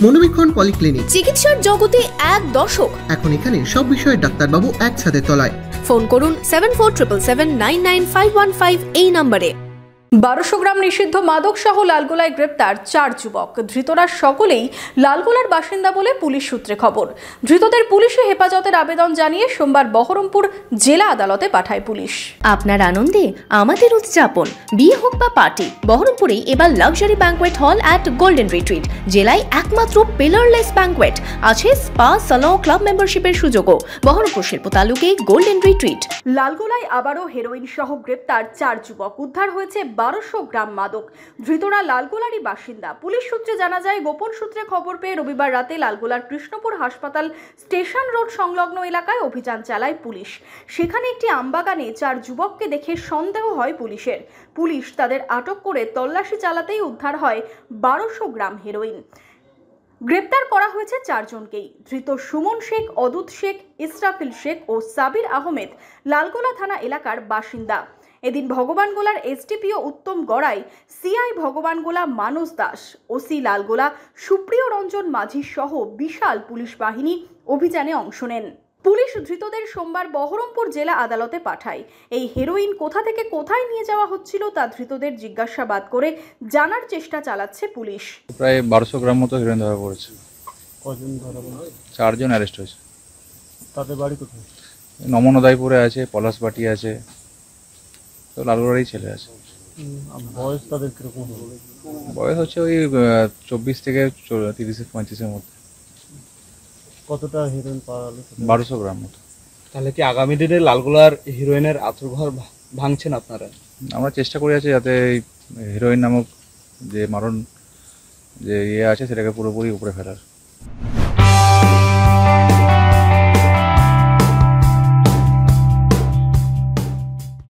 মনোবীক্ষণ polyclinic, চিকিৎসার জগতে এক দশক। এখন এখানে সব বিষয়ে ডাক্তারবাবু এক ছাদের তলায়। ফোন করুন 7477799515 এই নম্বরে। 1200 গ্রাম নিষিদ্ধ মাদক সহ লালগোলায় গ্রেপ্তার 4 যুবক। ধৃতরা সকলেই লালগোলার বাসিন্দা বলে পুলিশ সূত্রে খবর। ধৃতদের পুলিশে হেফাজতের আবেদন জানিয়ে সোমবার বহরমপুর জেলা আদালতে পাঠায় পুলিশ। আপনার আনন্দে আমাদের উদযাপন, বিয়ে হোক বা পার্টি, বহরমপুরে এবার luxury banquet hall at golden retreat. জেলায় একমাত্র পিলারলেস ব্যাংকোয়েট, আছে স্পা, সালন, ক্লাব মেম্বারশিপের সুযোগও। বহরমপুর শিল্প তালুকে গোল্ডেন রিট্রিট। লালগোলায় আবারও হেরোইন সহ গ্রেপ্তার 4 যুবক। উদ্ধার হয়েছে 1200 গ্রাম মাদক। ধৃতরা লালগোলারই বাসিন্দা। পুলিশ সূত্রে জানা যায়, গোপন সূত্রে খবর পেয়ে রবিবার রাতে লালগোলার কৃষ্ণপুর হাসপাতাল স্টেশন রোড সংলগ্ন এলাকায় অভিযান চালায় পুলিশ। সেখানে একটি আমবাগানে 4 যুবককে দেখে সন্দেহ হয় পুলিশের। পুলিশ তাদের আটক করে তল্লাশি চালাতেই উদ্ধার হয় 1200 গ্রাম হেরোইন। গ্রেপ্তার করা হয়েছে 4 জনকেই। ধৃত সুমন শেখ, অদূত শেখ, ইসরাফিল শেখ ও সাবির আহমেদ লালগোলা থানা এলাকার বাসিন্দা। এদিন ভগবানগোলার এসডিপিও উত্তম গড়াই, সিআই ভগবানগোলা মানস দাস, ওসি লালগোলা সুপ্রিয় রঞ্জন মাঝি সহ বিশাল পুলিশ বাহিনী অভিযানে অংশ নেন। পুলিশ ধৃতদের সোমবার বহরমপুর জেলা আদালতে পাঠায়। এই হেরোইন কোথা থেকে কোথায় নিয়ে যাওয়া হচ্ছিল তা ধৃতদের জিজ্ঞাসাবাদ করে জানার চেষ্টা চালাচ্ছে পুলিশ। প্রায় 1200 গ্রাম মতো হেরোইন ধরা পড়েছে। কজন ধরা পড়েছে? 4 জন অ্যারেস্ট হয়েছে। তাদের বাড়ি কোথায়? নমনদাইপুরে আছে, পলাশবাটি আছে, তো লালগোলারই ছেলে আছে। বয়স তাদের কিরকম? বয়স হচ্ছে ওই 24 থেকে 30-35-এর মধ্যে। কতটা হিরোইন পাওয়া গেল? 1200 গ্রাম মতো। তাহলে কি আগামী দিনে লালগোলার হিরোইনের আঁতুড়ঘর ভাঙছেন আপনারা? আমরা চেষ্টা করে আছি যাতে এই হিরোইন নামক যে মারণ যে আছে সেটাকে পুরোপুরি উপরে ফেলার।